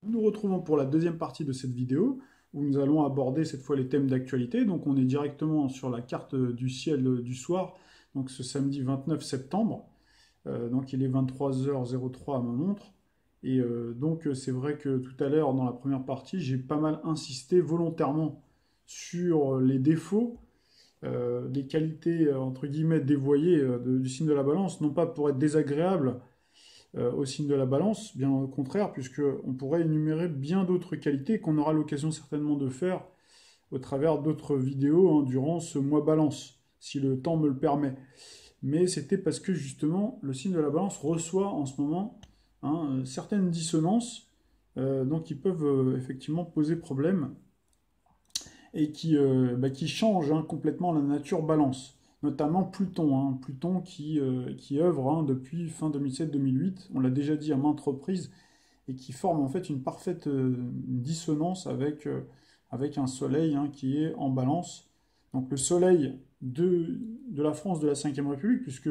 Nous nous retrouvons pour la deuxième partie de cette vidéo où nous allons aborder cette fois les thèmes d'actualité. Donc on est directement sur la carte du ciel du soir, donc ce samedi 29 septembre. Donc il est 23h03 à ma montre. Et donc c'est vrai que tout à l'heure dans la première partie, j'ai pas mal insisté volontairement sur les défauts, les qualités entre guillemets dévoyées du signe de la balance, non pas pour être désagréable au signe de la balance, bien au contraire, puisqu'on pourrait énumérer bien d'autres qualités qu'on aura l'occasion certainement de faire au travers d'autres vidéos hein, durant ce mois balance, si le temps me le permet. Mais c'était parce que justement, le signe de la balance reçoit en ce moment hein, certaines dissonances, donc qui peuvent effectivement poser problème et qui changent hein, complètement la nature balance. Notamment Pluton, hein, Pluton qui œuvre hein, depuis fin 2007-2008, on l'a déjà dit à maintes reprises, et qui forme en fait une parfaite dissonance avec un Soleil hein, qui est en balance. Donc le Soleil de la France de la Ve République, puisque,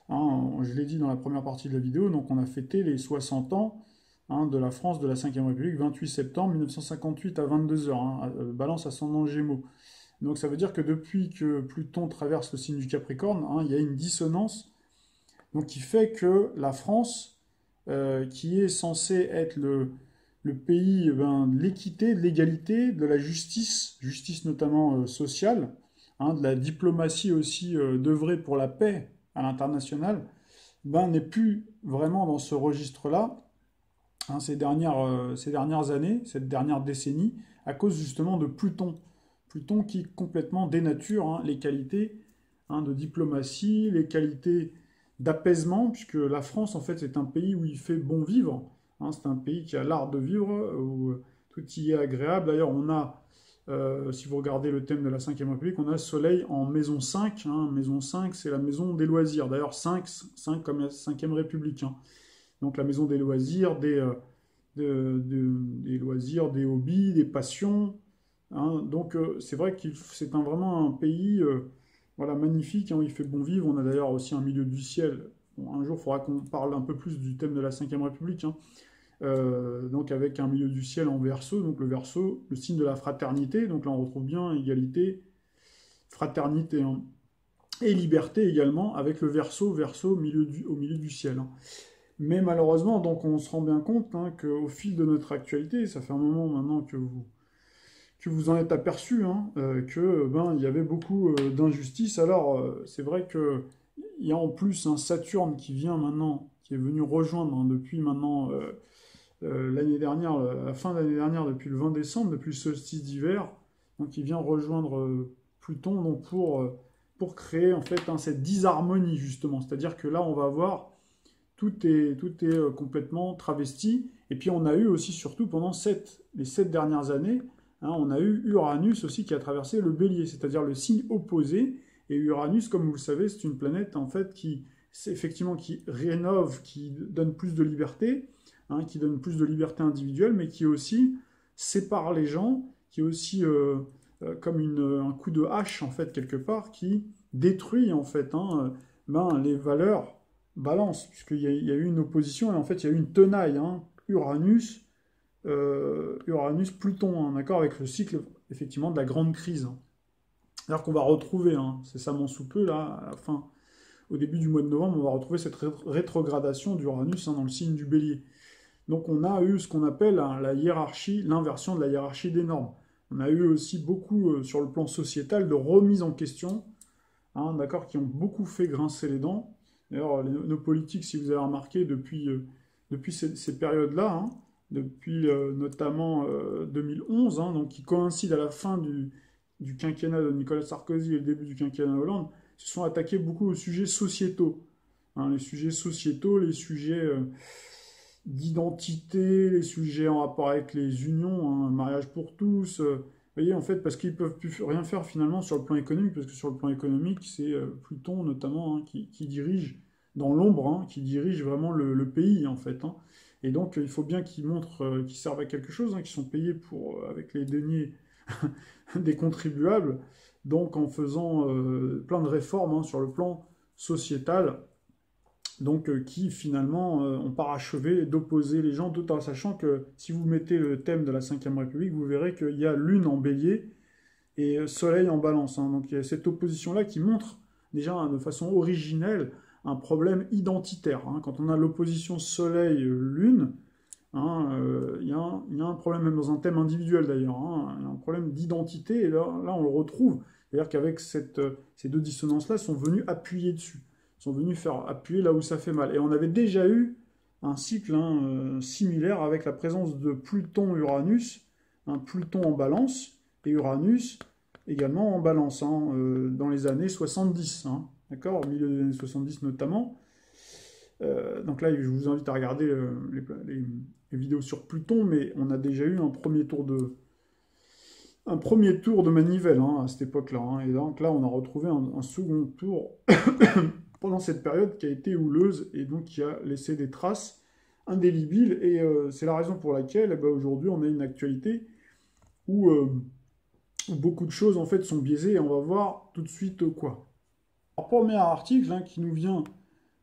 hein, je l'ai dit dans la première partie de la vidéo, donc on a fêté les 60 ans hein, de la France de la Ve République, 28 septembre 1958 à 22 heures, hein, balance ascendant Gémeaux. Donc ça veut dire que depuis que Pluton traverse le signe du Capricorne, hein, il y a une dissonance donc, qui fait que la France, qui est censée être le pays ben, de l'équité, de l'égalité, de la justice, justice notamment sociale, hein, de la diplomatie aussi d'œuvrer pour la paix à l'international, ben, n'est plus vraiment dans ce registre-là hein, ces dernières années, cette dernière décennie, à cause justement de Pluton. Pluton qui complètement dénature hein, les qualités hein, de diplomatie, les qualités d'apaisement, puisque la France, en fait, c'est un pays où il fait bon vivre. Hein, c'est un pays qui a l'art de vivre, où tout y est agréable. D'ailleurs, on a, si vous regardez le thème de la Ve République, on a Soleil en maison 5. Hein. Maison 5, c'est la maison des loisirs. D'ailleurs, 5 comme la Ve République. Hein. Donc la maison des loisirs, des loisirs, des hobbies, des passions. Hein. Donc c'est vrai que c'est vraiment un pays voilà, magnifique, hein, où il fait bon vivre. On a d'ailleurs aussi un milieu du ciel. Bon, un jour, il faudra qu'on parle un peu plus du thème de la Ve République. Hein. Donc avec un milieu du ciel en Verseau. Donc le Verseau, le signe de la fraternité. Donc là, on retrouve bien égalité, fraternité hein, et liberté également, avec le Verseau, Verseau au milieu du ciel. Hein. Mais malheureusement, donc on se rend bien compte hein, qu'au fil de notre actualité, ça fait un moment maintenant que vous en êtes aperçu, hein, que ben il y avait beaucoup d'injustices. Alors c'est vrai que il y a en plus un Saturne qui vient maintenant, qui est venu rejoindre hein, depuis maintenant l'année dernière, la fin de l'année dernière, depuis le 20 décembre, depuis le solstice d'hiver, donc il vient rejoindre Pluton donc pour créer en fait hein, cette disharmonie justement. C'est-à-dire que là on va voir tout est complètement travesti. Et puis on a eu aussi, surtout pendant les 7 dernières années, hein, on a eu Uranus aussi qui a traversé le bélier, c'est-à-dire le signe opposé. Et Uranus, comme vous le savez, c'est une planète en fait effectivement, qui rénove, qui donne plus de liberté, hein, qui donne plus de liberté individuelle, mais qui aussi sépare les gens, qui est aussi comme un coup de hache en fait quelque part, qui détruit en fait hein, ben, les valeurs balance, puisqu'il y a eu une opposition et en fait il y a eu une tenaille, hein, Uranus-Pluton, hein, d'accord, avec le cycle effectivement de la grande crise. Hein. Alors qu'on va retrouver, hein, c'est ça mon sous peu là, à la fin, au début du mois de novembre, on va retrouver cette rétrogradation d'Uranus hein, dans le signe du bélier. Donc on a eu ce qu'on appelle hein, la hiérarchie, l'inversion de la hiérarchie des normes. On a eu aussi beaucoup sur le plan sociétal de remises en question, hein, d'accord, qui ont beaucoup fait grincer les dents. D'ailleurs, nos politiques, si vous avez remarqué, depuis ces périodes-là, hein, depuis notamment 2011, hein, donc qui coïncide à la fin du quinquennat de Nicolas Sarkozy et le début du quinquennat Hollande, se sont attaqués beaucoup aux sujets sociétaux. Hein, les sujets sociétaux, les sujets d'identité, les sujets en rapport avec les unions, hein, mariage pour tous. Vous voyez, en fait, parce qu'ils ne peuvent plus rien faire finalement sur le plan économique, parce que sur le plan économique, c'est Pluton notamment hein, qui dirige dans l'ombre, hein, qui dirige vraiment le pays en fait. Hein. Et donc, il faut bien qu'ils montrent qu'ils servent à quelque chose, hein, qu'ils sont payés avec les deniers des contribuables, donc en faisant plein de réformes hein, sur le plan sociétal donc qui finalement ont parachevé d'opposer les gens, tout en sachant que si vous mettez le thème de la Ve République, vous verrez qu'il y a Lune en bélier et Soleil en balance, hein. Donc il y a cette opposition-là qui montre déjà de façon originelle un problème identitaire, hein. Quand on a l'opposition Soleil-Lune, hein, il y a un problème même dans un thème individuel d'ailleurs, hein, il y a un problème d'identité, et là on le retrouve. C'est-à-dire qu'avec ces deux dissonances-là sont venues appuyer dessus, sont venus faire appuyer là où ça fait mal. Et on avait déjà eu un cycle, hein, similaire avec la présence de Pluton-Uranus, hein, Pluton en balance, et Uranus également en balance, hein, dans les années 70, hein, d'accord, au milieu des années 70 notamment. Donc là, je vous invite à regarder les vidéos sur Pluton, mais on a déjà eu un premier tour de manivelle, hein, à cette époque-là, hein. Et donc là, on a retrouvé un second tour pendant cette période qui a été houleuse et donc qui a laissé des traces indélébiles. Et c'est la raison pour laquelle eh ben, aujourd'hui, on a une actualité où beaucoup de choses en fait sont biaisées, et on va voir tout de suite quoi. Alors, premier article, hein, qui nous vient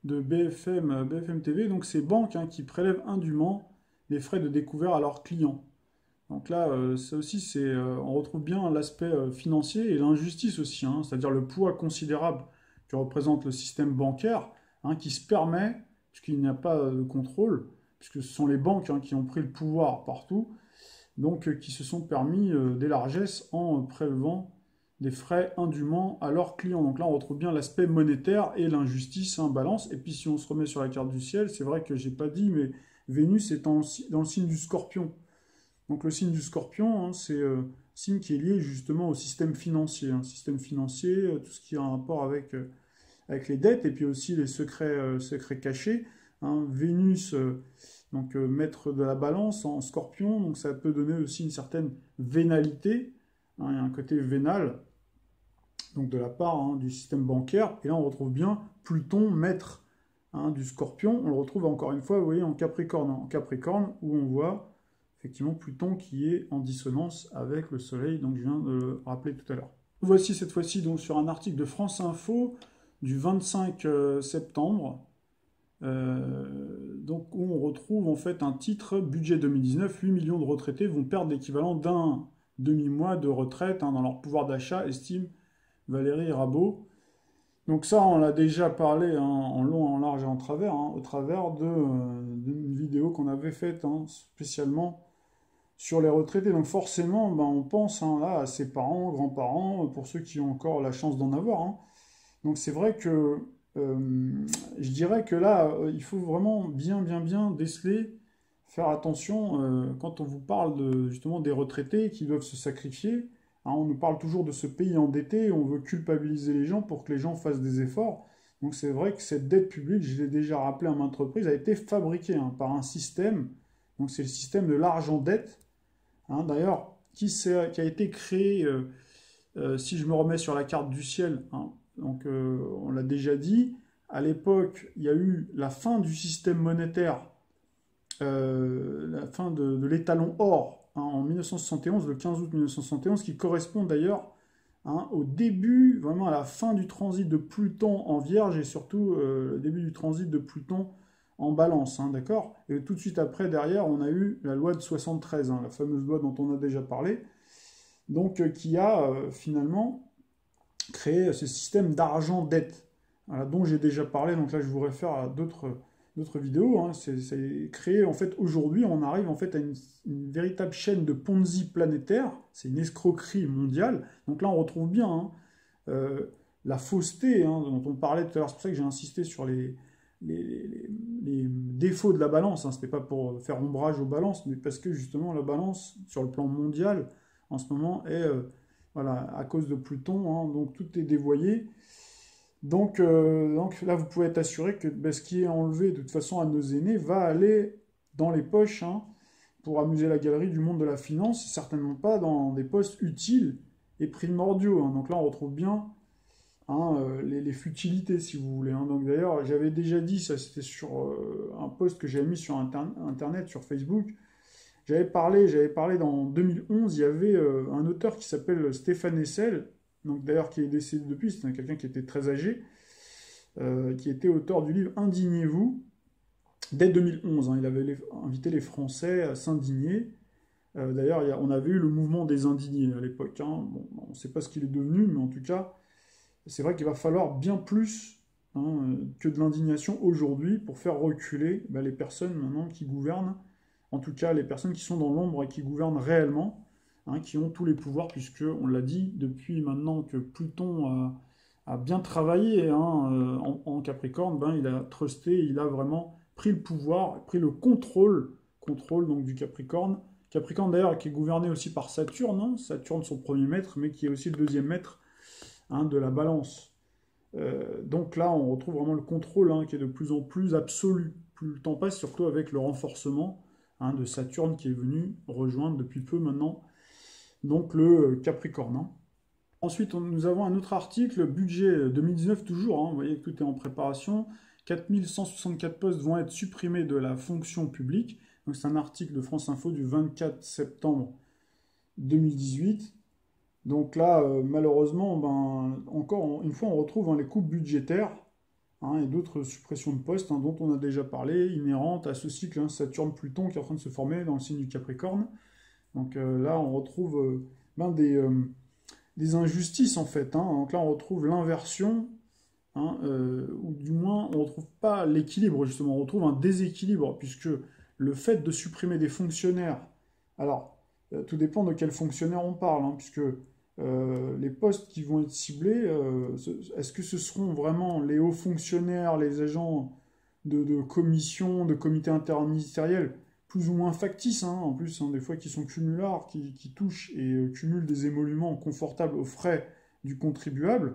de BFM TV, donc c'est banques, hein, qui prélèvent indûment les frais de découvert à leurs clients. Donc là, ça aussi, on retrouve bien l'aspect financier et l'injustice aussi, hein, c'est-à-dire le poids considérable que représente le système bancaire, hein, qui se permet, puisqu'il n'y a pas de contrôle, puisque ce sont les banques, hein, qui ont pris le pouvoir partout, donc qui se sont permis des largesses en prélevant des frais indûment à leurs clients. Donc là, on retrouve bien l'aspect monétaire et l'injustice, hein, balance. Et puis si on se remet sur la carte du ciel, c'est vrai que j'ai pas dit, mais Vénus est dans le signe du Scorpion. Donc le signe du Scorpion, hein, c'est un signe qui est lié justement au système financier. Hein. Système financier, tout ce qui a un rapport avec les dettes, et puis aussi les secrets cachés. Hein. Vénus, donc maître de la balance en Scorpion, donc ça peut donner aussi une certaine vénalité, hein, il y a un côté vénal, donc de la part, hein, du système bancaire. Et là on retrouve bien Pluton, maître, hein, du Scorpion. On le retrouve encore une fois, vous voyez, en Capricorne. En Capricorne, où on voit effectivement Pluton qui est en dissonance avec le Soleil, donc je viens de le rappeler tout à l'heure. Voici cette fois-ci donc sur un article de France Info du 25 septembre, donc où on retrouve en fait un titre: budget 2019, 8 millions de retraités vont perdre l'équivalent d'un demi-mois de retraite, hein, dans leur pouvoir d'achat, estime Valérie Rabault. Donc ça, on l'a déjà parlé, hein, en long, en large et en travers, hein, au travers d'une vidéo qu'on avait faite, hein, spécialement sur les retraités. Donc forcément, ben, on pense, hein, là, à ses parents, grands-parents, pour ceux qui ont encore la chance d'en avoir, hein. Donc c'est vrai que je dirais que là, il faut vraiment bien déceler, faire attention quand on vous parle justement des retraités qui doivent se sacrifier. Hein, on nous parle toujours de ce pays endetté, on veut culpabiliser les gens pour que les gens fassent des efforts. Donc c'est vrai que cette dette publique, je l'ai déjà rappelé à maintes reprises, a été fabriquée, hein, par un système. Donc c'est le système de l'argent-dette, hein, d'ailleurs, qui a été créé, si je me remets sur la carte du ciel, hein, donc on l'a déjà dit, à l'époque, il y a eu la fin du système monétaire, la fin de l'étalon or, hein, en 1971, le 15 août 1971, qui correspond d'ailleurs, hein, au début, vraiment à la fin du transit de Pluton en Vierge, et surtout le début du transit de Pluton en Balance, hein, d'accord. Et tout de suite après, derrière, on a eu la loi de 73, hein, la fameuse loi dont on a déjà parlé, donc qui a finalement créé ce système d'argent-dette, voilà, dont j'ai déjà parlé. Donc là, je vous réfère à d'autres vidéos, hein. C'est créé, en fait, aujourd'hui, on arrive en fait à une véritable chaîne de Ponzi planétaire. C'est une escroquerie mondiale. Donc là, on retrouve bien, hein, la fausseté, hein, dont on parlait tout à l'heure. C'est pour ça que j'ai insisté sur les défauts de la balance, hein. Ce n'était pas pour faire ombrage aux balances, mais parce que justement la balance, sur le plan mondial, en ce moment, est voilà, à cause de Pluton, hein, donc tout est dévoyé. Donc là, vous pouvez être assuré que ce qui est enlevé de toute façon à nos aînés va aller dans les poches, hein, pour amuser la galerie du monde de la finance, certainement pas dans des postes utiles et primordiaux, hein. Donc là, on retrouve bien, hein, les futilités, si vous voulez, hein. Donc d'ailleurs, j'avais déjà dit, ça c'était sur un post que j'avais mis sur Internet, sur Facebook. J'avais parlé dans 2011, il y avait un auteur qui s'appelle Stéphane Hessel, donc d'ailleurs qui est décédé depuis, c'était quelqu'un qui était très âgé, qui était auteur du livre Indignez-vous, dès 2011. Il avait invité les Français à s'indigner. D'ailleurs, on avait eu le mouvement des indignés à l'époque. Bon, on ne sait pas ce qu'il est devenu, mais en tout cas, c'est vrai qu'il va falloir bien plus que de l'indignation aujourd'hui pour faire reculer les personnes maintenant qui gouvernent, en tout cas les personnes qui sont dans l'ombre et qui gouvernent réellement, qui ont tous les pouvoirs, puisque on l'a dit depuis maintenant que Pluton a bien travaillé en Capricorne, il a trusté, il a vraiment pris le pouvoir, pris le contrôle donc du Capricorne. Capricorne d'ailleurs qui est gouverné aussi par Saturne, Saturne son premier maître, mais qui est aussi le deuxième maître de la balance. Donc là, on retrouve vraiment le contrôle qui est de plus en plus absolu. Plus le temps passe, surtout avec le renforcement de Saturne qui est venu rejoindre depuis peu maintenant, donc le Capricorne. Ensuite, nous avons un autre article, budget 2019 toujours, vous voyez que tout est en préparation. 4164 postes vont être supprimés de la fonction publique. Donc c'est un article de France Info du 24 septembre 2018. Donc là, malheureusement, encore une fois, on retrouve les coupes budgétaires et d'autres suppressions de postes dont on a déjà parlé, inhérentes à ce cycle Saturne-Pluton qui est en train de se former dans le signe du Capricorne. Donc là, on retrouve des injustices en fait. Donc là, on retrouve l'inversion, ou du moins, on ne retrouve pas l'équilibre justement, on retrouve un déséquilibre, puisque le fait de supprimer des fonctionnaires, alors tout dépend de quels fonctionnaires on parle, puisque les postes qui vont être ciblés, est-ce que ce seront vraiment les hauts fonctionnaires, les agents de commission, de comité interministériel, plus ou moins factices, en plus, des fois qui sont cumulards, qui touchent et cumulent des émoluments confortables aux frais du contribuable,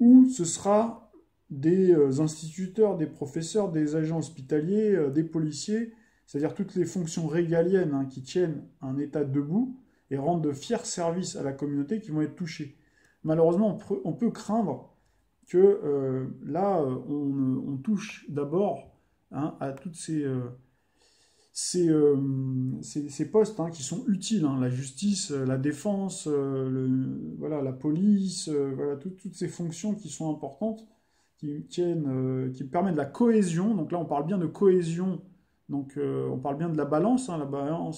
ou ce sera des instituteurs, des professeurs, des agents hospitaliers, des policiers, c'est-à-dire toutes les fonctions régaliennes qui tiennent un État debout et rendent de fiers services à la communauté qui vont être touchés. Malheureusement, on peut craindre que là, on touche d'abord à toutes ces postes qui sont utiles, la justice, la défense, la police, toutes ces fonctions qui sont importantes, qui permettent de la cohésion. Donc là, on parle bien de cohésion, donc on parle bien de la balance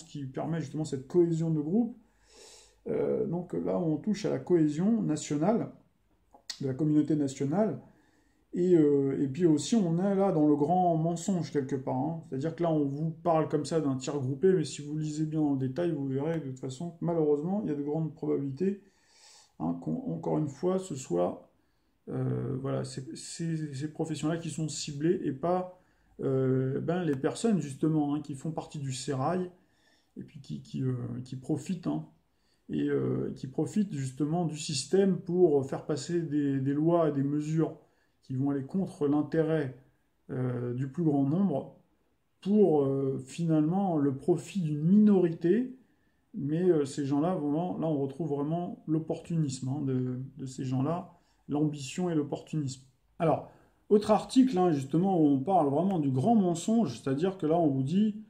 qui permet justement cette cohésion de groupe. Donc là, on touche à la cohésion nationale, de la communauté nationale. Et puis aussi, on est là dans le grand mensonge quelque part. C'est-à-dire que là, on vous parle comme ça d'un tir groupé, mais si vous lisez bien dans le détail, vous verrez de toute façon, malheureusement, il y a de grandes probabilités qu'encore une fois, ce soit ces professions-là qui sont ciblées et pas les personnes justement qui font partie du sérail et puis qui profitent. Qui profitent justement du système pour faire passer des lois et des mesures qui vont aller contre l'intérêt du plus grand nombre pour finalement le profit d'une minorité. Mais ces gens-là, là on retrouve vraiment l'opportunisme de ces gens-là, l'ambition et l'opportunisme. Alors, autre article justement où on parle vraiment du grand mensonge, c'est-à-dire que là on vous dit,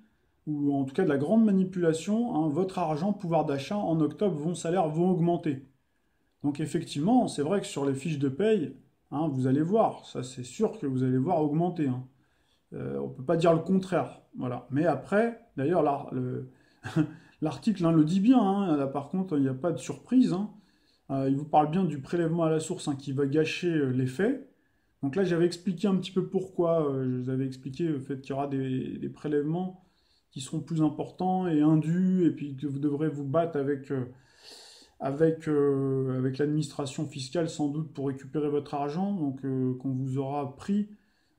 ou en tout cas de la grande manipulation, votre argent, pouvoir d'achat en octobre, vos salaires vont augmenter. Donc effectivement, c'est vrai que sur les fiches de paye, vous allez voir, ça c'est sûr que vous allez voir augmenter. On ne peut pas dire le contraire. Voilà. Mais après, d'ailleurs, l'article le dit bien, là par contre, il n'y a pas de surprise. Il vous parle bien du prélèvement à la source qui va gâcher l'effet. Donc là, j'avais expliqué un petit peu pourquoi. Je vous avais expliqué le fait qu'il y aura des prélèvements qui seront plus importants et indus, et puis que vous devrez vous battre avec l'administration fiscale sans doute pour récupérer votre argent, donc qu'on vous aura pris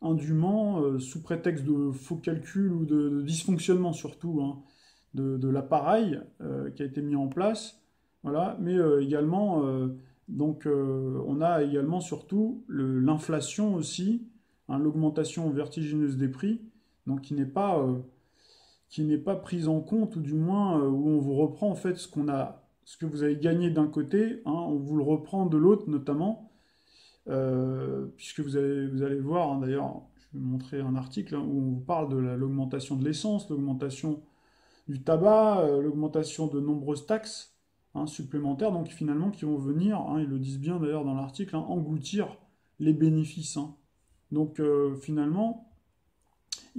indûment sous prétexte de faux calculs ou de dysfonctionnement surtout de l'appareil qui a été mis en place. Voilà. Mais également, on a également surtout l'inflation aussi, l'augmentation vertigineuse des prix, donc qui n'est pas prise en compte, ou du moins où on vous reprend en fait ce que vous avez gagné d'un côté, on vous le reprend de l'autre notamment, puisque vous allez voir, d'ailleurs, je vais vous montrer un article où on vous parle de l'augmentation de l'essence, l'augmentation du tabac, l'augmentation de nombreuses taxes supplémentaires, donc finalement qui vont venir, ils le disent bien d'ailleurs dans l'article, engloutir les bénéfices. Donc finalement,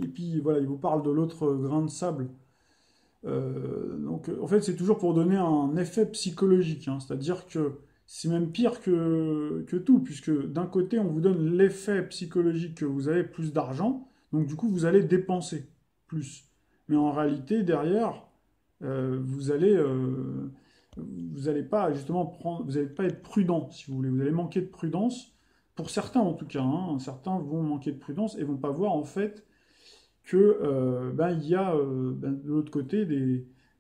et puis voilà, il vous parle de l'autre grain de sable. Donc en fait, c'est toujours pour donner un effet psychologique, hein. C'est-à-dire que c'est même pire que tout, puisque d'un côté, on vous donne l'effet psychologique que vous avez plus d'argent, donc du coup, vous allez dépenser plus. Mais en réalité, derrière, vous allez pas justement prendre, vous allez pas être prudent, si vous voulez. Vous allez manquer de prudence, pour certains en tout cas, hein. Certains vont manquer de prudence et vont pas voir en fait que ben, il y a ben, de l'autre côté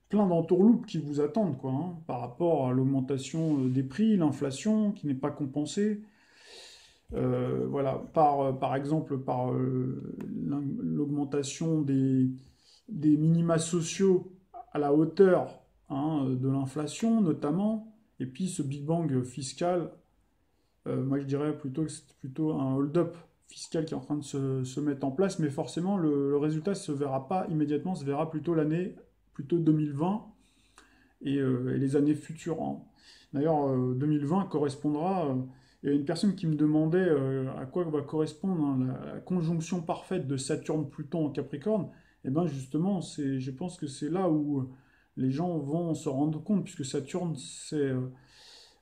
plein d'entourloupes qui vous attendent, quoi, hein, par rapport à l'augmentation des prix, l'inflation qui n'est pas compensée. Voilà, par exemple, par l'augmentation des minima sociaux à la hauteur, hein, de l'inflation notamment, et puis ce Big Bang fiscal, moi je dirais plutôt que c'est plutôt un hold-up fiscal qui est en train de se mettre en place, mais forcément le résultat ne se verra pas immédiatement, se verra plutôt l'année, plutôt 2020 et les années futures, hein. D'ailleurs, 2020 correspondra. Il y a une personne qui me demandait à quoi va correspondre, hein, la conjonction parfaite de Saturne-Pluton en Capricorne. Et bien justement, je pense que c'est là où les gens vont se rendre compte, puisque Saturne, c'est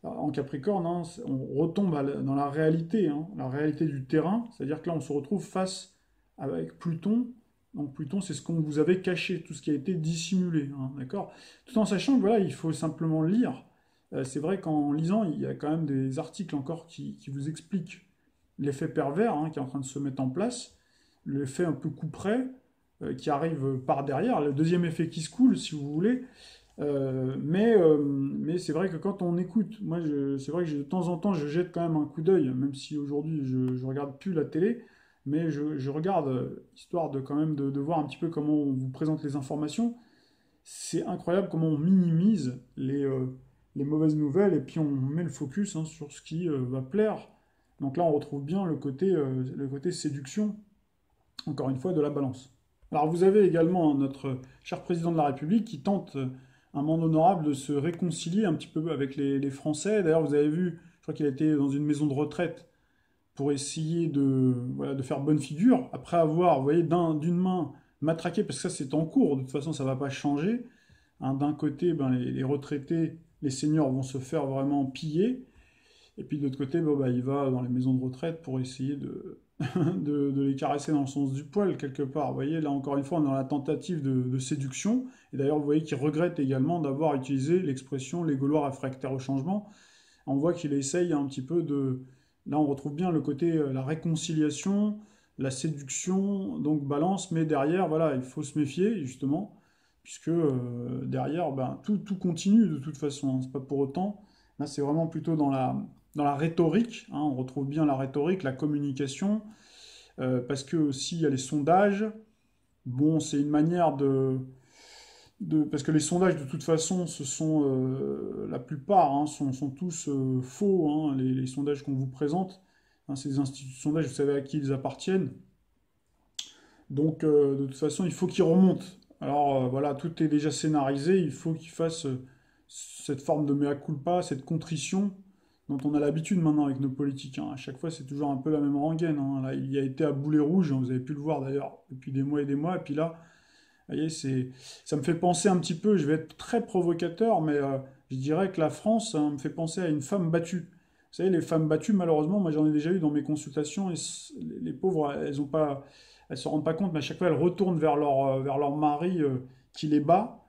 en Capricorne, hein, on retombe dans la réalité, hein, la réalité du terrain. C'est-à-dire que là, on se retrouve face avec Pluton. Donc Pluton, c'est ce qu'on vous avait caché, tout ce qui a été dissimulé, hein, d'accord? Tout en sachant que voilà, il faut simplement lire. C'est vrai qu'en lisant, il y a quand même des articles encore qui vous expliquent l'effet pervers, hein, qui est en train de se mettre en place, l'effet un peu couperet qui arrive par derrière, le deuxième effet qui se coule, si vous voulez. Mais c'est vrai que quand on écoute, moi c'est vrai que de temps en temps je jette quand même un coup d'œil, même si aujourd'hui je regarde plus la télé, mais je regarde histoire de quand même de voir un petit peu comment on vous présente les informations. C'est incroyable comment on minimise les mauvaises nouvelles et puis on met le focus, hein, sur ce qui va plaire. Donc là on retrouve bien le côté séduction, encore une fois, de la balance. Alors vous avez également notre cher président de la République qui tente un monde honorable de se réconcilier un petit peu avec les Français. D'ailleurs, vous avez vu, je crois qu'il a été dans une maison de retraite pour essayer voilà, de faire bonne figure, après avoir, vous voyez, d'une main matraqué, parce que ça c'est en cours, de toute façon ça ne va pas changer, hein. D'un côté, ben, les retraités, les seniors vont se faire vraiment piller, et puis de l'autre côté, bon, bah, il va dans les maisons de retraite pour essayer de les caresser dans le sens du poil, quelque part. Vous voyez, là encore une fois, on est dans la tentative de séduction. Et d'ailleurs, vous voyez qu'il regrette également d'avoir utilisé l'expression les Gaulois réfractaires au changement. On voit qu'il essaye un petit peu de... Là, on retrouve bien le côté, la réconciliation, la séduction, donc balance, mais derrière, voilà, il faut se méfier, justement, puisque derrière, ben, tout continue de toute façon, hein. C'est pas pour autant. Là, c'est vraiment plutôt dans la rhétorique, hein. On retrouve bien la rhétorique, la communication, parce que aussi il y a les sondages. Bon, c'est une manière parce que les sondages de toute façon, ce sont la plupart, hein, sont tous faux, hein, les sondages qu'on vous présente. Hein, ces instituts de sondage, vous savez à qui ils appartiennent. Donc de toute façon, il faut qu'ils remontent. Alors voilà, tout est déjà scénarisé. Il faut qu'ils fassent cette forme de mea culpa, cette contrition dont on a l'habitude maintenant avec nos politiques, hein. À chaque fois, c'est toujours un peu la même rengaine, hein. Là, il y a été à boulet rouge, hein, vous avez pu le voir d'ailleurs depuis des mois et des mois. Et puis là, vous voyez, ça me fait penser un petit peu, je vais être très provocateur, mais je dirais que la France, hein, me fait penser à une femme battue. Vous savez, les femmes battues, malheureusement, moi j'en ai déjà eu dans mes consultations, et les pauvres, elles se rendent pas compte, mais à chaque fois elles retournent vers leur mari qui les bat.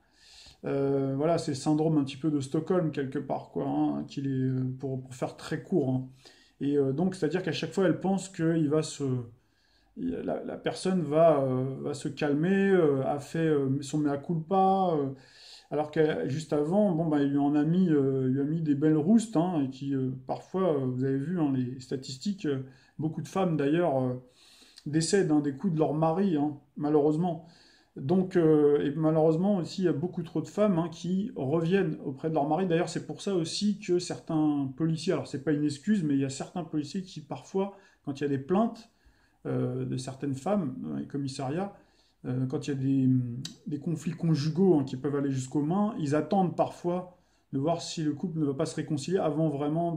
Voilà, c'est le syndrome un petit peu de Stockholm quelque part, quoi, hein, pour faire très court, hein. Et donc, c'est-à-dire qu'à chaque fois, elle pense qu'il va la personne va se calmer, a fait son mea culpa, alors que juste avant, bon, bah, il lui a mis des belles roustes, hein, et qui parfois, vous avez vu, hein, les statistiques, beaucoup de femmes d'ailleurs décèdent, hein, des coups de leur mari, hein, malheureusement. Donc, et malheureusement aussi, il y a beaucoup trop de femmes, hein, qui reviennent auprès de leur mari. D'ailleurs, c'est pour ça aussi que certains policiers, alors c'est pas une excuse, mais il y a certains policiers qui parfois, quand il y a des plaintes, de certaines femmes dans les commissariats, quand il y a des conflits conjugaux, hein, qui peuvent aller jusqu'aux mains, ils attendent parfois de voir si le couple ne va pas se réconcilier avant vraiment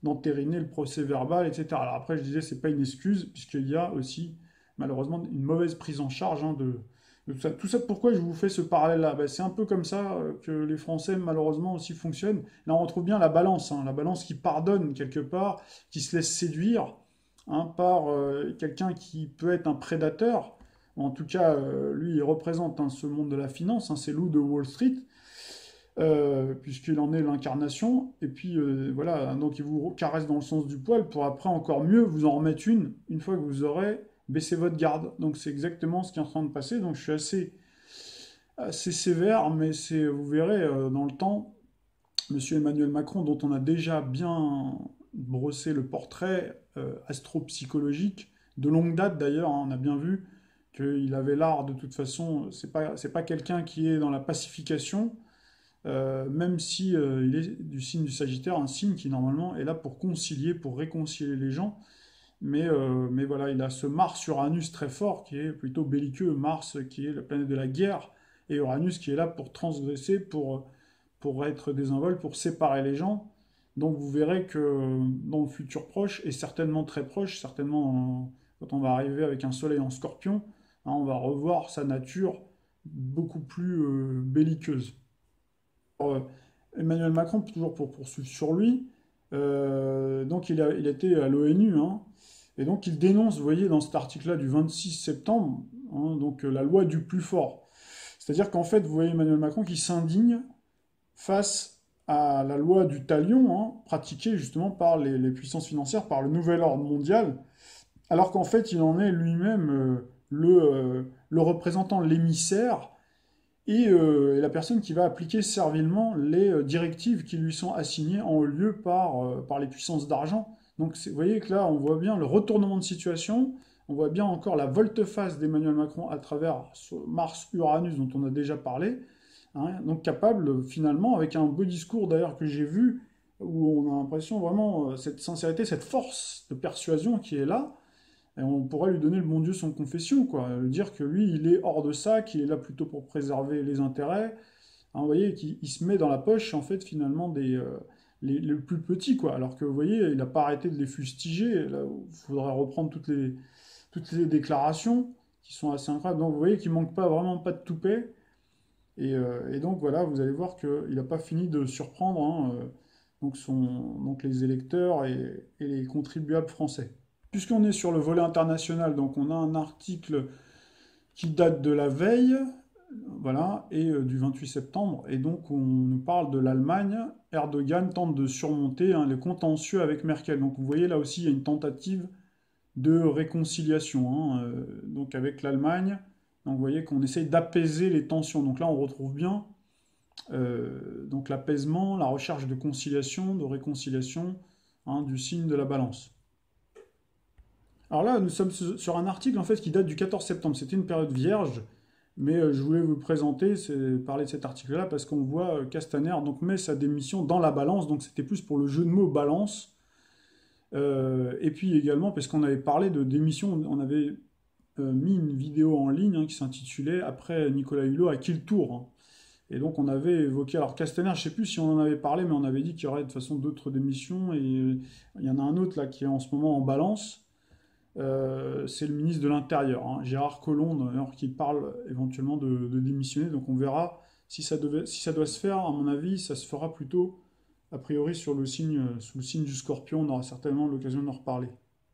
d'entériner le procès verbal, etc. Alors après, je disais, c'est pas une excuse, puisqu'il y a aussi, malheureusement, une mauvaise prise en charge hein, de tout ça. Tout ça, pourquoi je vous fais ce parallèle-là? Ben, c'est un peu comme ça que les Français, malheureusement, aussi fonctionnent. Là, on retrouve bien hein, la balance qui pardonne quelque part, qui se laisse séduire hein, par quelqu'un qui peut être un prédateur. En tout cas, lui, il représente hein, ce monde de la finance, hein, c'est loup de Wall Street, puisqu'il en est l'incarnation. Et puis, voilà, donc il vous caresse dans le sens du poil pour après encore mieux vous en remettre une fois que vous aurez baissé votre garde. Donc c'est exactement ce qui est en train de passer. Donc je suis assez sévère, mais vous verrez, dans le temps, Monsieur Emmanuel Macron, dont on a déjà bien brossé le portrait astro-psychologique, de longue date d'ailleurs, hein, on a bien vu qu'il avait l'art de toute façon, c'est pas quelqu'un qui est dans la pacification, même si il est du signe du Sagittaire, un signe qui normalement est là pour concilier, pour réconcilier les gens, mais voilà, il a ce Mars-Uranus très fort qui est plutôt belliqueux, Mars qui est la planète de la guerre, et Uranus qui est là pour transgresser, pour être désinvolte, pour séparer les gens. Donc vous verrez que dans le futur proche, et certainement très proche, certainement quand on va arriver avec un soleil en scorpion, hein, on va revoir sa nature beaucoup plus belliqueuse. Alors, Emmanuel Macron, toujours pour poursuivre sur lui, donc il était à l'ONU, hein, et donc il dénonce, vous voyez, dans cet article-là du 26 septembre, hein, donc la loi du plus fort. C'est-à-dire qu'en fait, vous voyez Emmanuel Macron qui s'indigne face à la loi du talion, hein, pratiquée justement par les puissances financières, par le nouvel ordre mondial, alors qu'en fait il en est lui-même le représentant, l'émissaire, et la personne qui va appliquer servilement les directives qui lui sont assignées en haut lieu par les puissances d'argent. Donc vous voyez que là, on voit bien le retournement de situation, on voit bien encore la volte-face d'Emmanuel Macron à travers ce Mars-Uranus dont on a déjà parlé, hein, donc capable finalement, avec un beau discours d'ailleurs que j'ai vu, où on a l'impression vraiment cette sincérité, cette force de persuasion qui est là, et on pourrait lui donner le bon Dieu sans confession, quoi. Dire que lui, il est hors de ça, qu'il est là plutôt pour préserver les intérêts. Hein, vous voyez, qu'il se met dans la poche, en fait, finalement, les plus petits, quoi. Alors que, vous voyez, il n'a pas arrêté de les fustiger. Là, il faudrait reprendre toutes les déclarations qui sont assez incroyables. Donc, vous voyez qu'il manque pas, vraiment pas de toupet. Et donc, voilà, vous allez voir qu'il n'a pas fini de surprendre hein, donc les électeurs et les contribuables français. Puisqu'on est sur le volet international, donc on a un article qui date de la veille, voilà, et du 28 septembre, et donc on nous parle de l'Allemagne. Erdogan tente de surmonter hein, les contentieux avec Merkel. Donc vous voyez là aussi il y a une tentative de réconciliation hein, donc avec l'Allemagne. Donc vous voyez qu'on essaye d'apaiser les tensions. Donc là on retrouve bien donc l'apaisement, la recherche de conciliation, de réconciliation hein, du signe de la balance. Alors là, nous sommes sur un article en fait qui date du 14 septembre. C'était une période vierge, mais je voulais vous présenter, parler de cet article-là parce qu'on voit Castaner donc met sa démission dans la balance. Donc c'était plus pour le jeu de mots balance. Et puis également parce qu'on avait parlé de démission, on avait mis une vidéo en ligne hein, qui s'intitulait Après Nicolas Hulot à qui le tour hein. Et donc on avait évoqué, alors Castaner, je ne sais plus si on en avait parlé, mais on avait dit qu'il y aurait de toute façon d'autres démissions. Et il y en a un autre là qui est en ce moment en balance. C'est le ministre de l'Intérieur, hein, Gérard Collomb, d'ailleurs, qui parle éventuellement de démissionner. Donc on verra si ça doit se faire. À mon avis, ça se fera plutôt, a priori, sous le signe du Scorpion. On aura certainement l'occasion d'en reparler.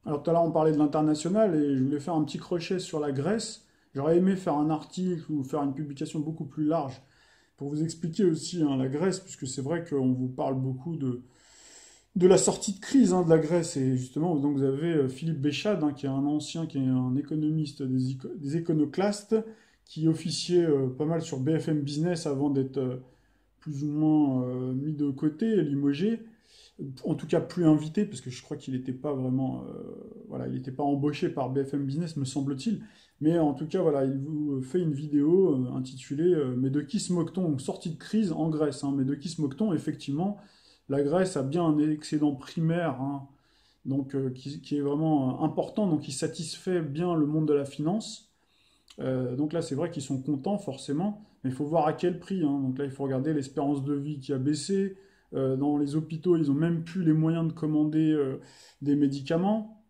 Alors tout à l'heure, on parlait de l'international et je voulais faire un petit crochet sur la Grèce. J'aurais aimé faire un article ou faire une publication beaucoup plus large pour vous expliquer aussi hein, la Grèce, puisque c'est vrai qu'on vous parle beaucoup de la sortie de crise hein, de la Grèce. Et justement, donc, vous avez Philippe Béchade, hein, qui est un économiste des éconoclastes, qui officiait pas mal sur BFM Business avant d'être plus ou moins mis de côté, limogé. En tout cas, plus invité, parce que je crois qu'il n'était pas vraiment... voilà, il n'était pas embauché par BFM Business, me semble-t-il. Mais en tout cas, voilà, il vous fait une vidéo intitulée Mais de qui se moque-t-on? Donc, sortie de crise en Grèce. Hein, mais de qui se moque-t-on? Effectivement, la Grèce a bien un excédent primaire, hein, donc, qui est vraiment important, donc qui satisfait bien le monde de la finance. Donc là, c'est vrai qu'ils sont contents, forcément, mais il faut voir à quel prix. Hein. Donc là, il faut regarder l'espérance de vie qui a baissé, Dans les hôpitaux, ils n'ont même plus les moyens de commander des médicaments.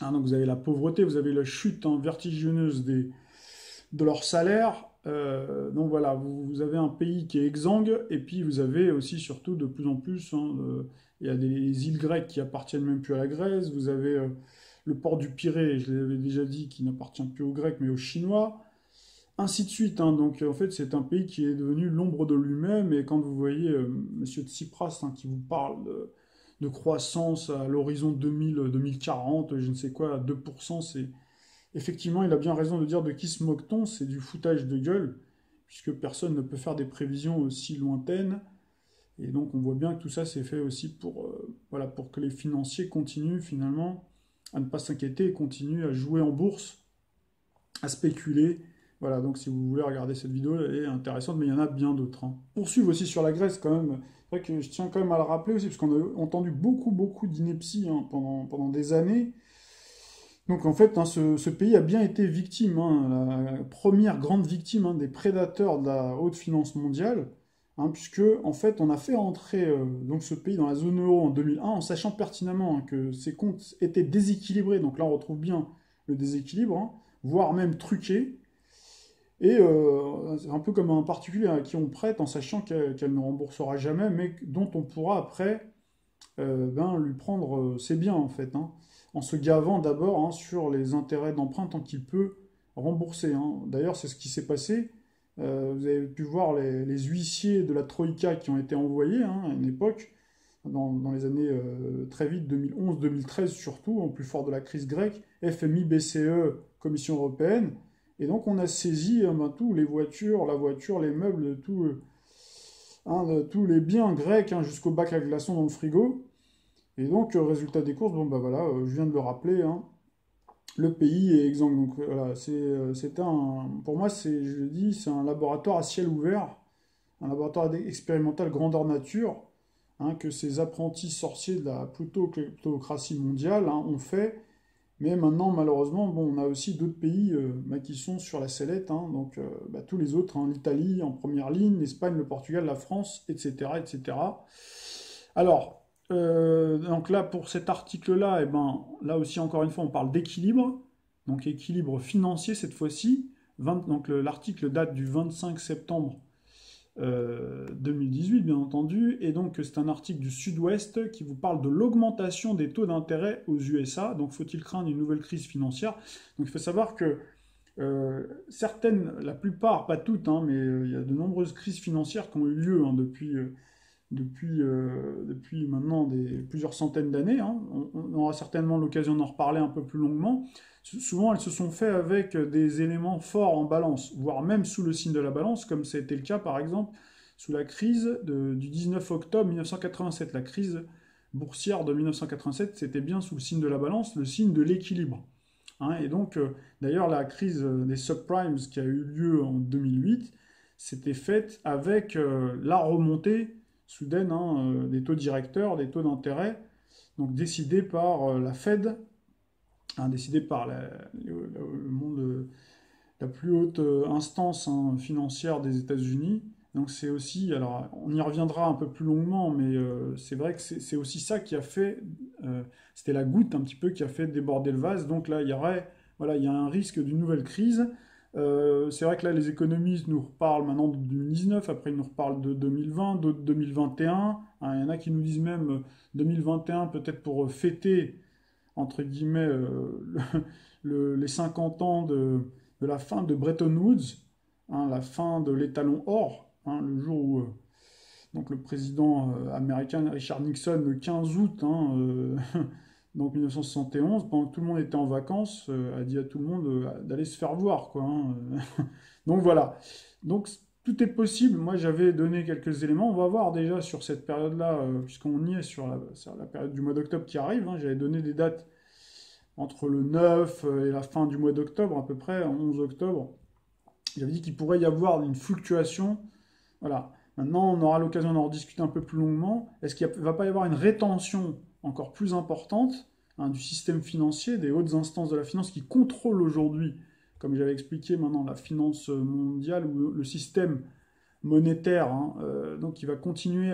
Hein, donc vous avez la pauvreté, vous avez la chute vertigineuse de leur salaire. Donc voilà, vous avez un pays qui est exsangue, et puis vous avez aussi surtout de plus en plus, il y a des îles grecques qui appartiennent même plus à la Grèce, vous avez le port du Pirée, je l'avais déjà dit, qui n'appartient plus aux Grecs mais aux Chinois, ainsi de suite. Donc en fait c'est un pays qui est devenu l'ombre de lui-même, et quand vous voyez Monsieur Tsipras qui vous parle de croissance à l'horizon 2040, je ne sais quoi, à 2%, c'est... Effectivement, il a bien raison de dire de qui se moque-t-on, c'est du foutage de gueule, puisque personne ne peut faire des prévisions aussi lointaines. Et donc on voit bien que tout ça c'est fait aussi voilà, pour que les financiers continuent finalement à ne pas s'inquiéter et continuent à jouer en bourse, à spéculer. Voilà, donc si vous voulez regarder cette vidéo, elle est intéressante, mais il y en a bien d'autres. Poursuivre aussi sur la Grèce quand même. C'est vrai que je tiens quand même à le rappeler aussi, parce qu'on a entendu beaucoup d'inepties pendant des années. Donc en fait, ce pays a bien été victime, la première grande victime des prédateurs de la haute finance mondiale, puisque en fait on a fait entrer donc ce pays dans la zone euro en 2001 en sachant pertinemment que ses comptes étaient déséquilibrés. Donc là on retrouve bien le déséquilibre, voire même truqué. Et c'est un peu comme un particulier à qui on prête en sachant qu'elle ne remboursera jamais, mais dont on pourra après lui prendre ses biens en fait, en se gavant d'abord sur les intérêts d'emprunt tant qu'il peut rembourser. D'ailleurs, c'est ce qui s'est passé. Vous avez pu voir les huissiers de la Troïka qui ont été envoyés à une époque, dans les années très vite, 2011-2013 surtout, au plus fort de la crise grecque, FMI, BCE, Commission européenne. Et donc on a saisi tout, les voitures, la voiture, les meubles, tous les biens grecs jusqu'au bac à glaçons dans le frigo. Et donc, résultat des courses, je viens de le rappeler, le pays est exsangue. Donc voilà, pour moi, je le dis, c'est un laboratoire à ciel ouvert, un laboratoire expérimental grandeur nature, que ces apprentis sorciers de la plutocratie mondiale ont fait. Mais maintenant, malheureusement, on a aussi d'autres pays qui sont sur la sellette, tous les autres, l'Italie en première ligne, l'Espagne, le Portugal, la France, etc., etc. Alors, donc là, pour cet article-là, là aussi, encore une fois, on parle d'équilibre, donc équilibre financier cette fois-ci. Donc l'article date du 25 septembre 2018, bien entendu, et donc c'est un article du Sud-Ouest qui vous parle de l'augmentation des taux d'intérêt aux USA. Donc faut-il craindre une nouvelle crise financière? Donc il faut savoir que certaines, la plupart, pas toutes, mais il y a de nombreuses crises financières qui ont eu lieu depuis maintenant plusieurs centaines d'années. On aura certainement l'occasion d'en reparler un peu plus longuement. Souvent, elles se sont faites avec des éléments forts en balance, voire même sous le signe de la balance, comme ça a été le cas, par exemple, sous la crise du 19 octobre 1987. La crise boursière de 1987, c'était bien sous le signe de la balance, le signe de l'équilibre. Et donc, d'ailleurs, la crise des subprimes qui a eu lieu en 2008, s'était faite avec la remontée soudaine des taux directeurs, des taux d'intérêt, donc décidés par la Fed, décidés par le monde, la plus haute instance financière des États-Unis. Donc c'est aussi, alors on y reviendra un peu plus longuement, mais c'est vrai que c'est aussi ça qui a fait, c'était la goutte un petit peu qui a fait déborder le vase. Donc là, il y a un risque d'une nouvelle crise. C'est vrai que là, les économistes nous reparlent maintenant de 2019, après ils nous reparlent de 2020, d'autres 2021. Il y en a qui nous disent même 2021, peut-être pour fêter, entre guillemets, les 50 ans de la fin de Bretton Woods, la fin de l'étalon or, le jour où donc le président américain Richard Nixon, le 15 août, donc 1971, pendant que tout le monde était en vacances, a dit à tout le monde d'aller se faire voir, quoi. Donc voilà. Donc tout est possible. Moi, j'avais donné quelques éléments. On va voir déjà sur cette période-là, puisqu'on y est sur la période du mois d'octobre qui arrive. J'avais donné des dates entre le 9 et la fin du mois d'octobre, à peu près, 11 octobre. J'avais dit qu'il pourrait y avoir une fluctuation. Voilà. Maintenant, on aura l'occasion d'en rediscuter un peu plus longuement. Est-ce qu'il ne va pas y avoir une rétention encore plus importante du système financier, des hautes instances de la finance qui contrôlent aujourd'hui, comme j'avais expliqué maintenant, la finance mondiale ou le système monétaire, donc qui va continuer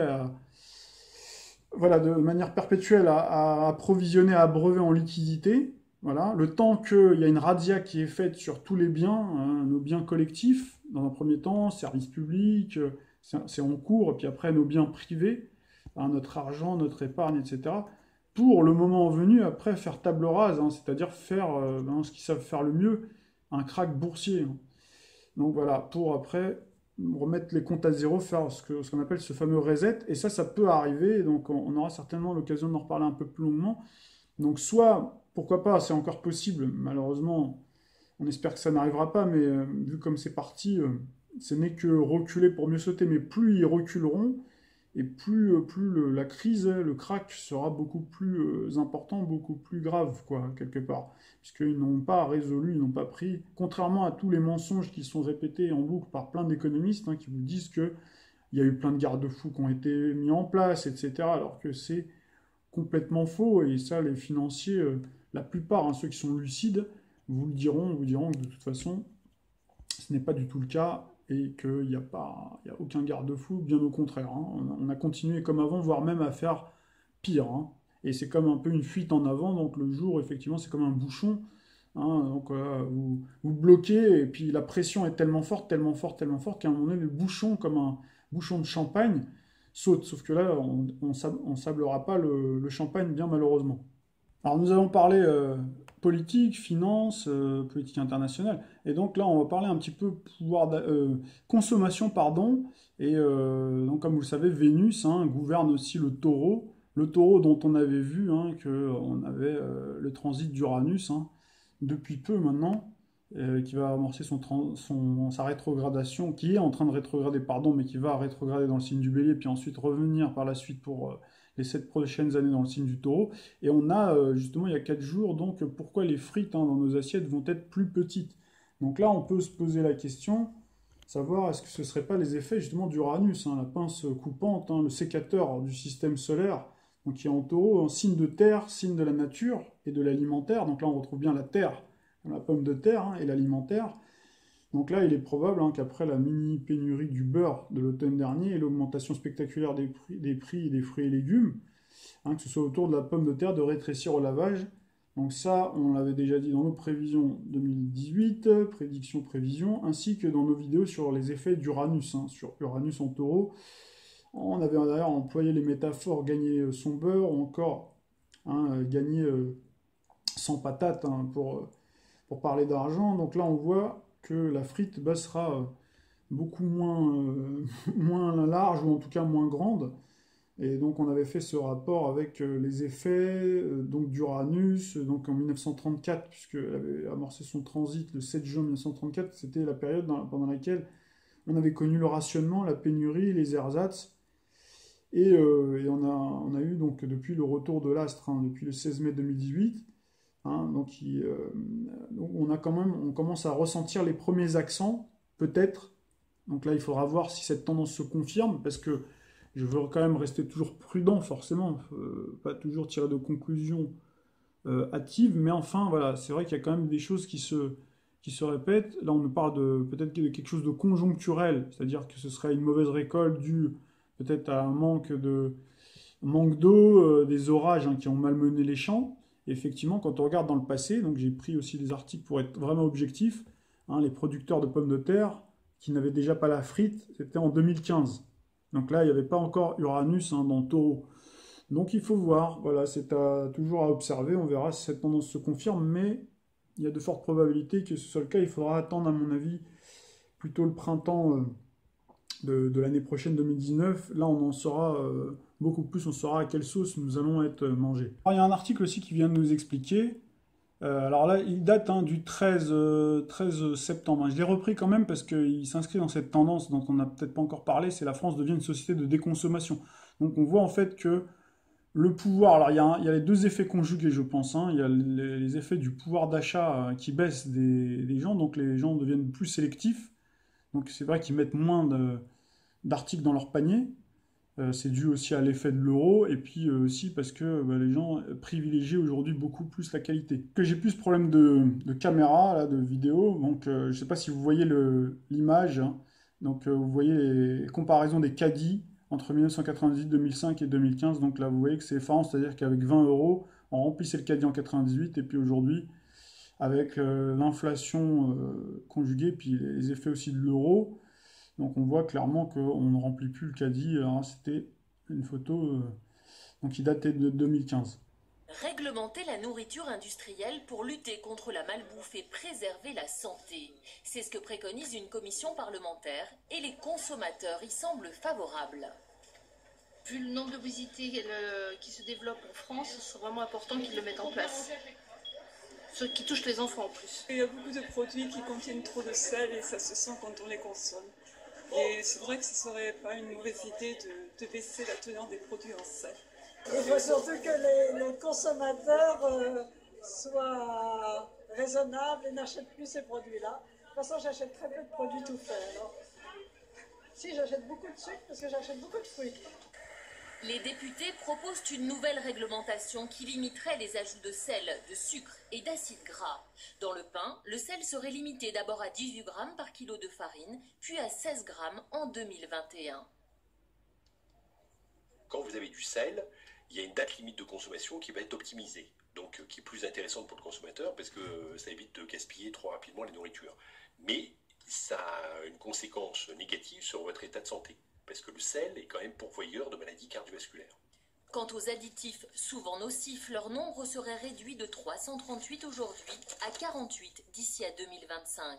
voilà, de manière perpétuelle à approvisionner, à abreuver en liquidité. Voilà, le temps qu'il y a une razzia qui est faite sur tous les biens, hein, nos biens collectifs, dans un premier temps, services publics, c'est en cours, et puis après nos biens privés, hein, notre argent, notre épargne, etc. Pour le moment venu, après, faire table rase, hein, c'est-à-dire faire ce qu'ils savent faire le mieux, un crack boursier, hein. Donc voilà, pour après remettre les comptes à zéro, faire ce qu'on appelle ce fameux reset, et ça peut arriver, donc on aura certainement l'occasion d'en reparler un peu plus longuement. Donc soit, pourquoi pas, c'est encore possible, malheureusement, on espère que ça n'arrivera pas, mais vu comme c'est parti, ce n'est que reculer pour mieux sauter, mais plus ils reculeront, et plus la crise, le crack sera beaucoup plus important, beaucoup plus grave, quoi, quelque part. Puisqu'ils n'ont pas résolu, ils n'ont pas pris, contrairement à tous les mensonges qui sont répétés en boucle par plein d'économistes, hein, qui vous disent qu'il y a eu plein de garde-fous qui ont été mis en place, etc., alors que c'est complètement faux, et ça, les financiers, la plupart, hein, ceux qui sont lucides, vous diront que de toute façon, ce n'est pas du tout le cas, et qu'il n'y a pas, il y a aucun garde-fou, bien au contraire, hein. On a continué comme avant, voire même à faire pire, hein. Et c'est comme un peu une fuite en avant, donc le jour, effectivement, c'est comme un bouchon, hein. Donc vous bloquez, et puis la pression est tellement forte, tellement forte, tellement forte, qu'à un moment donné, le bouchon, comme un bouchon de champagne, saute. Sauf que là, on sablera pas le champagne, bien malheureusement. Alors nous avons parlé politique, finance, politique internationale, et donc là on va parler un petit peu consommation, pardon, et donc comme vous le savez, Vénus, hein, gouverne aussi le taureau dont on avait vu, hein, qu'on avait le transit d'Uranus, hein, depuis peu maintenant, qui va amorcer sa rétrogradation, qui est en train de rétrograder, pardon, mais qui va rétrograder dans le signe du Bélier, puis ensuite revenir par la suite pour les 7 prochaines années dans le signe du Taureau. Et on a justement il y a 4 jours, donc pourquoi les frites, hein, dans nos assiettes vont être plus petites. Donc là, on peut se poser la question, savoir est-ce que ce ne serait pas les effets justement d'Uranus, hein, la pince coupante, hein, le sécateur du système solaire, donc qui est en Taureau, en signe de terre, signe de la nature et de l'alimentaire. Donc là, on retrouve bien la terre, la pomme de terre, hein, et l'alimentaire. Donc là, il est probable, hein, qu'après la mini-pénurie du beurre de l'automne dernier et l'augmentation spectaculaire des prix des fruits et légumes, hein, que ce soit autour de la pomme de terre, de rétrécir au lavage. Donc ça, on l'avait déjà dit dans nos prévisions 2018, prédiction-prévision, ainsi que dans nos vidéos sur les effets d'Uranus, hein, sur Uranus en taureau. On avait d'ailleurs employé les métaphores gagner son beurre, ou encore, hein, gagner sans patate, hein, pour parler d'argent. Donc là, on voit que la frite sera beaucoup moins large, ou en tout cas moins grande. Et donc on avait fait ce rapport avec les effets donc d'Uranus, donc en 1934, puisqu'elle avait amorcé son transit le 7 juin 1934, c'était la période pendant laquelle on avait connu le rationnement, la pénurie, les ersatz, et on a eu donc depuis le retour de l'astre, hein, depuis le 16 mai 2018, hein, donc on commence à ressentir les premiers accents, peut-être. Donc là, il faudra voir si cette tendance se confirme, parce que je veux quand même rester toujours prudent, forcément, pas toujours tirer de conclusions hâtives, mais enfin, voilà, c'est vrai qu'il y a quand même des choses qui se répètent. Là, on nous parle peut-être de quelque chose de conjoncturel, c'est-à-dire que ce serait une mauvaise récolte due peut-être à un manque d'eau, des orages, hein, qui ont malmené les champs. Et effectivement, quand on regarde dans le passé, donc j'ai pris aussi des articles pour être vraiment objectif, hein, les producteurs de pommes de terre qui n'avaient déjà pas la frite, c'était en 2015. Donc là, il n'y avait pas encore Uranus, hein, dans le Taureau. Donc il faut voir, voilà, toujours à observer, on verra si cette tendance se confirme, mais il y a de fortes probabilités que ce soit le cas. Il faudra attendre, à mon avis, plutôt le printemps de l'année prochaine, 2019. Là, on en saura beaucoup plus, on saura à quelle sauce nous allons être mangés. Alors, il y a un article aussi qui vient de nous expliquer. Alors là, il date, hein, du 13 septembre. Je l'ai repris quand même parce qu'il s'inscrit dans cette tendance dont on n'a peut-être pas encore parlé, c'est la France devient une société de déconsommation. Donc on voit en fait que le pouvoir, alors il y a les deux effets conjugués, je pense, hein. Il y a les effets du pouvoir d'achat qui baissent des gens, donc les gens deviennent plus sélectifs. Donc c'est vrai qu'ils mettent moins d'articles dans leur panier. C'est dû aussi à l'effet de l'euro, et puis aussi parce que les gens privilégient aujourd'hui beaucoup plus la qualité. Que j'ai plus ce problème de caméra, là, de vidéo, donc je ne sais pas si vous voyez l'image, hein. Donc vous voyez les comparaisons des caddies entre 1998, 2005 et 2015. Donc là, vous voyez que c'est effarant, c'est-à-dire qu'avec 20 euros, on remplissait le caddie en 98, et puis aujourd'hui, avec l'inflation conjuguée, puis les effets aussi de l'euro, donc on voit clairement qu'on ne remplit plus le caddie. Alors c'était une photo donc, qui datait de 2015. Réglementer la nourriture industrielle pour lutter contre la malbouffe et préserver la santé. C'est ce que préconise une commission parlementaire et les consommateurs y semblent favorables. Vu le nombre d'obésité qui se développe en France, c'est vraiment important qu'ils le mettent en place. Ceux qui touchent les enfants en plus. Il y a beaucoup de produits qui contiennent trop de sel et ça se sent quand on les consomme. Et c'est vrai que ce serait pas une mauvaise idée de baisser la teneur des produits en sel. Il faut surtout que les consommateurs soient raisonnables et n'achètent plus ces produits-là. De toute façon, j'achète très peu de produits tout faits. Alors. Si, j'achète beaucoup de sucre parce que j'achète beaucoup de fruits. Les députés proposent une nouvelle réglementation qui limiterait les ajouts de sel, de sucre et d'acide gras. Dans le pain, le sel serait limité d'abord à 18 grammes par kilo de farine, puis à 16 grammes en 2021. Quand vous avez du sel, il y a une date limite de consommation qui va être optimisée, donc qui est plus intéressante pour le consommateur parce que ça évite de gaspiller trop rapidement les nourritures. Mais ça a une conséquence négative sur votre état de santé, parce que le sel est quand même pourvoyeur de maladies cardiovasculaires. Quant aux additifs souvent nocifs, leur nombre serait réduit de 338 aujourd'hui à 48 d'ici à 2025.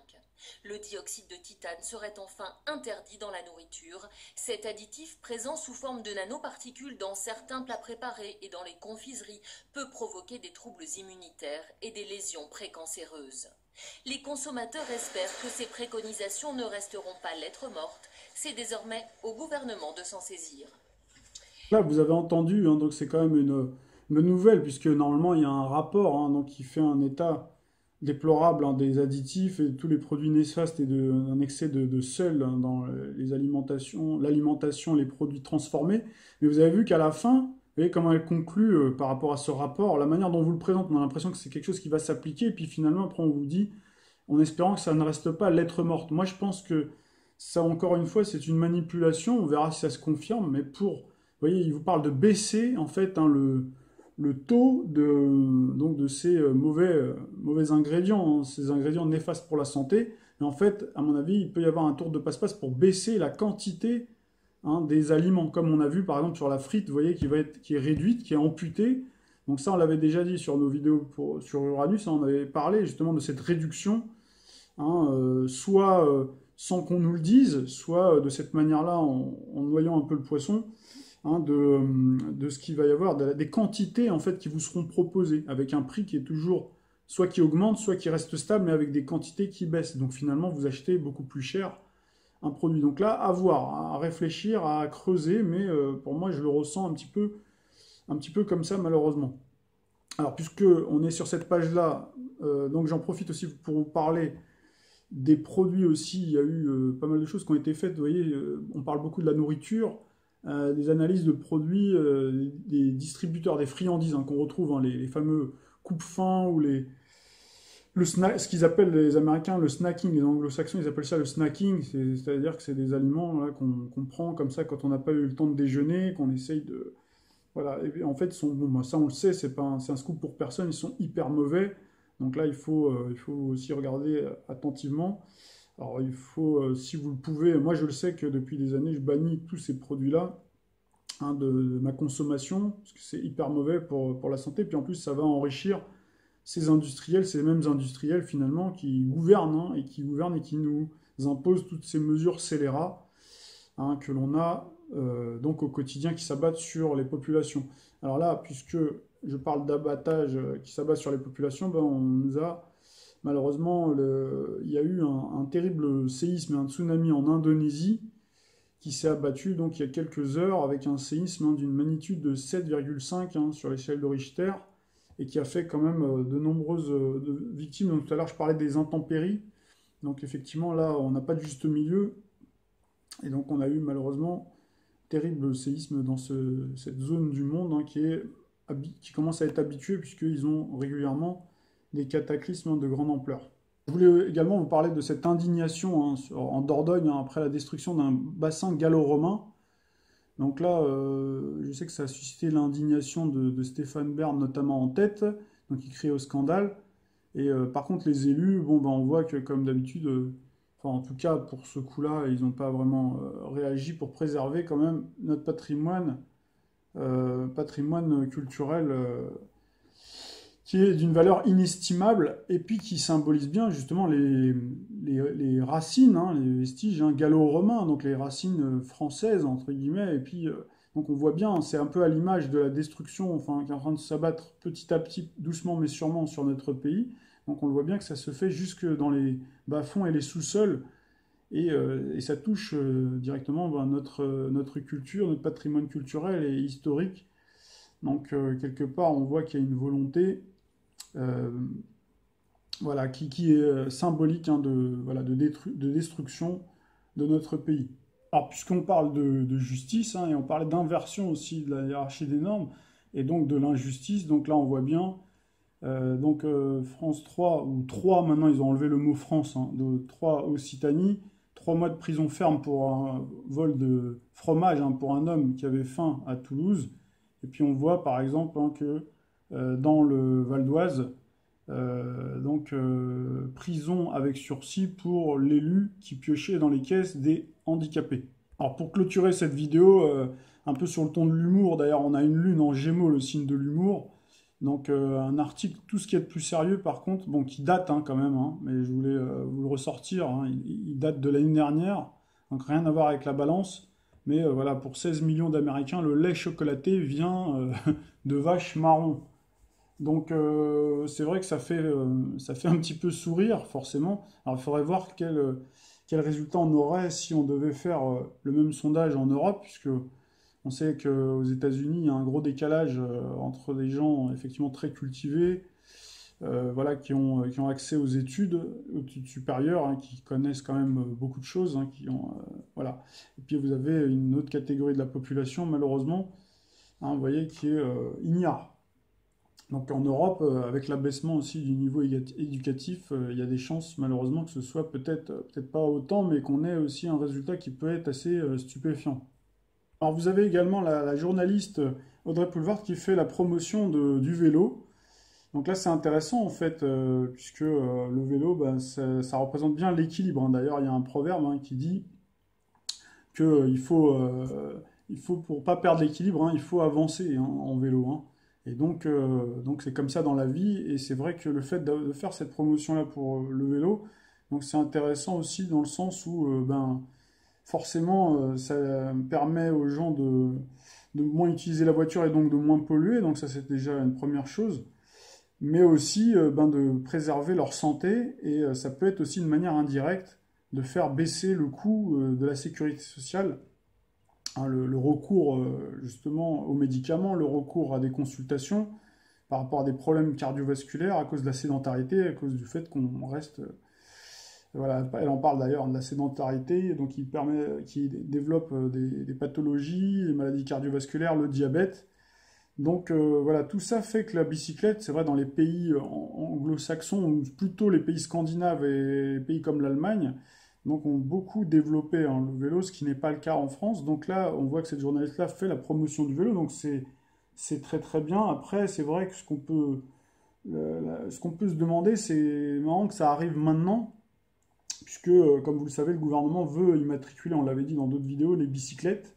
Le dioxyde de titane serait enfin interdit dans la nourriture. Cet additif, présent sous forme de nanoparticules dans certains plats préparés et dans les confiseries, peut provoquer des troubles immunitaires et des lésions précancéreuses. Les consommateurs espèrent que ces préconisations ne resteront pas lettre morte. C'est désormais au gouvernement de s'en saisir. Là, vous avez entendu, hein, donc c'est quand même une nouvelle, puisque normalement il y a un rapport donc, qui fait un état déplorable des additifs et tous les produits néfastes et un excès de sel dans l'alimentation, les produits transformés. Mais vous avez vu qu'à la fin, vous voyez comment elle conclut par rapport à ce rapport, la manière dont vous le présente, on a l'impression que c'est quelque chose qui va s'appliquer, et puis finalement après on vous dit, en espérant que ça ne reste pas lettre morte. Moi je pense que ça encore une fois c'est une manipulation, on verra si ça se confirme, mais vous voyez, il vous parle de baisser en fait le taux de ces mauvais ingrédients, ces ingrédients néfastes pour la santé. Et en fait, à mon avis, il peut y avoir un tour de passe-passe pour baisser la quantité des aliments, comme on a vu par exemple sur la frite, vous voyez, qui est réduite, qui est amputée. Donc ça, on l'avait déjà dit sur nos vidéos sur Uranus, on avait parlé justement de cette réduction, soit sans qu'on nous le dise, soit de cette manière-là, en noyant un peu le poisson, de ce qu'il va y avoir, des quantités en fait qui vous seront proposées, avec un prix qui est toujours soit qui augmente, soit qui reste stable, mais avec des quantités qui baissent. Donc finalement, vous achetez beaucoup plus cher un produit. Donc là, à voir, à réfléchir, à creuser, mais pour moi, je le ressens un petit peu comme ça, malheureusement. Alors, puisque on est sur cette page-là, donc j'en profite aussi pour vous parler des produits aussi. Il y a eu pas mal de choses qui ont été faites. Vous voyez, on parle beaucoup de la nourriture, des analyses de produits, des distributeurs, des friandises qu'on retrouve, les fameux coupe-faim ou ce qu'ils appellent les Américains le snacking, les Anglo-Saxons ils appellent ça le snacking, c'est-à-dire que c'est des aliments qu'on prend comme ça quand on n'a pas eu le temps de déjeuner, qu'on essaye de... Voilà, et en fait, ça on le sait, c'est un scoop pour personne, ils sont hyper mauvais, donc là il faut aussi regarder attentivement. Alors il faut, si vous le pouvez, moi je le sais que depuis des années je bannis tous ces produits-là de ma consommation, parce que c'est hyper mauvais pour la santé, puis en plus ça va enrichir ces industriels, ces mêmes industriels finalement qui gouvernent et qui nous imposent toutes ces mesures scélérates que l'on a donc au quotidien qui s'abattent sur les populations. Alors là, puisque je parle d'abattage qui s'abat sur les populations, on nous a malheureusement, il y a eu un terrible séisme, un tsunami en Indonésie qui s'est abattu donc il y a quelques heures avec un séisme d'une magnitude de 7,5 sur l'échelle de Richter et qui a fait quand même de nombreuses victimes. Donc tout à l'heure je parlais des intempéries, donc effectivement là on n'a pas de juste milieu et donc on a eu malheureusement terrible séisme dans cette zone du monde qui commence à être habituée puisqu'ils ont régulièrement des cataclysmes de grande ampleur. Je voulais également vous parler de cette indignation en Dordogne après la destruction d'un bassin gallo-romain. Donc là, je sais que ça a suscité l'indignation de Stéphane Bern, notamment en tête, donc il crie au scandale. Et par contre, les élus, bon, ben, on voit que comme d'habitude, enfin en tout cas pour ce coup-là, ils n'ont pas vraiment réagi pour préserver quand même notre patrimoine, patrimoine culturel qui est d'une valeur inestimable et puis qui symbolise bien justement les racines, hein, les vestiges hein, gallo-romains, donc les racines françaises entre guillemets. Et puis donc on voit bien, c'est un peu à l'image de la destruction, enfin qui est en train de s'abattre petit à petit, doucement mais sûrement sur notre pays. Donc on le voit bien que ça se fait jusque dans les bas-fonds et les sous-sols. Et ça touche directement ben, notre culture, notre patrimoine culturel et historique. Donc quelque part, on voit qu'il y a une volonté voilà, qui est symbolique hein, de destruction de notre pays. Alors, puisqu'on parle de justice, hein, et on parlait d'inversion aussi de la hiérarchie des normes, et donc de l'injustice, donc là on voit bien, France 3, ou 3, maintenant ils ont enlevé le mot France, hein, de 3 Occitanie, 3 mois de prison ferme pour un vol de fromage hein, pour un homme qui avait faim à Toulouse. Et puis on voit par exemple hein, que dans le Val d'Oise, prison avec sursis pour l'élu qui piochait dans les caisses des handicapés. Alors pour clôturer cette vidéo, un peu sur le ton de l'humour, d'ailleurs on a une lune en Gémeaux, le signe de l'humour, donc un article, tout ce qui est de plus sérieux par contre, bon qui date hein, quand même, hein, mais je voulais vous le ressortir, hein, il date de l'année dernière, donc rien à voir avec la balance. Mais voilà, pour 16 millions d'Américains, le lait chocolaté vient de vaches marron. Donc c'est vrai que ça fait un petit peu sourire, forcément. Alors il faudrait voir quel résultat on aurait si on devait faire le même sondage en Europe, puisque on sait qu'aux États-Unis, il y a un gros décalage entre des gens effectivement très cultivés, voilà, qui ont accès aux études supérieures, hein, qui connaissent quand même beaucoup de choses, hein, voilà. Et puis vous avez une autre catégorie de la population, malheureusement, hein, vous voyez, qui est ignare. Donc en Europe, avec l'abaissement aussi du niveau éducatif, il y a des chances, malheureusement, que ce soit peut-être pas autant, mais qu'on ait aussi un résultat qui peut être assez stupéfiant. Alors vous avez également la journaliste Audrey Pulvar qui fait la promotion du vélo. Donc là, c'est intéressant, en fait, puisque le vélo, ben, ça représente bien l'équilibre. Hein. D'ailleurs, il y a un proverbe hein, qui dit qu'il faut, pour ne pas perdre l'équilibre, hein, il faut avancer hein, en vélo. Hein. Et donc c'est comme ça dans la vie. Et c'est vrai que le fait de faire cette promotion-là pour le vélo, donc c'est intéressant aussi dans le sens où, forcément, ça permet aux gens de moins utiliser la voiture et donc de moins polluer. Donc ça, c'est déjà une première chose. Mais aussi de préserver leur santé, et ça peut être aussi une manière indirecte de faire baisser le coût de la sécurité sociale, hein, le recours justement aux médicaments, le recours à des consultations par rapport à des problèmes cardiovasculaires à cause de la sédentarité, à cause du fait qu'on reste... voilà, elle en parle d'ailleurs de la sédentarité, donc qui développe des pathologies, les maladies cardiovasculaires, le diabète. Donc voilà, tout ça fait que la bicyclette, c'est vrai, dans les pays anglo-saxons, ou plutôt les pays scandinaves et les pays comme l'Allemagne, donc ont beaucoup développé hein, le vélo, ce qui n'est pas le cas en France. Donc là, on voit que cette journaliste-là fait la promotion du vélo, donc c'est très très bien. Après, c'est vrai que ce qu'on peut se demander, c'est marrant que ça arrive maintenant, puisque, comme vous le savez, le gouvernement veut immatriculer, on l'avait dit dans d'autres vidéos, les bicyclettes.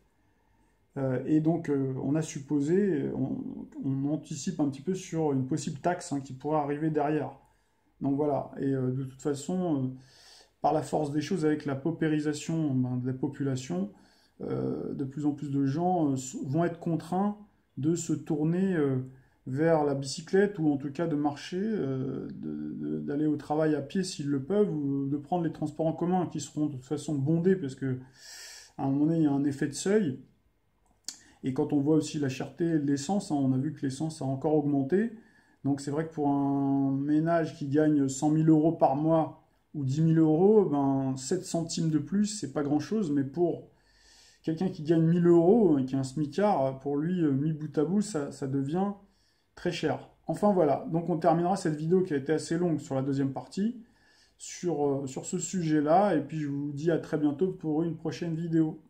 Et donc, on a supposé, on anticipe un petit peu sur une possible taxe hein, qui pourrait arriver derrière. Donc voilà, et de toute façon, par la force des choses, avec la paupérisation de la population, de plus en plus de gens vont être contraints de se tourner vers la bicyclette, ou en tout cas de marcher, d'aller au travail à pied s'ils le peuvent, ou de prendre les transports en commun qui seront de toute façon bondés, parce que à un moment donné, il y a un effet de seuil. Et quand on voit aussi la cherté de l'essence, hein, on a vu que l'essence a encore augmenté. Donc c'est vrai que pour un ménage qui gagne 100 000 euros par mois ou 10 000 euros, ben 7 centimes de plus, c'est pas grand-chose. Mais pour quelqu'un qui gagne 1 000 euros, qui est un smicard, pour lui, mis bout à bout, ça devient très cher. Enfin voilà, donc on terminera cette vidéo qui a été assez longue sur la deuxième partie, sur ce sujet-là. Et puis je vous dis à très bientôt pour une prochaine vidéo.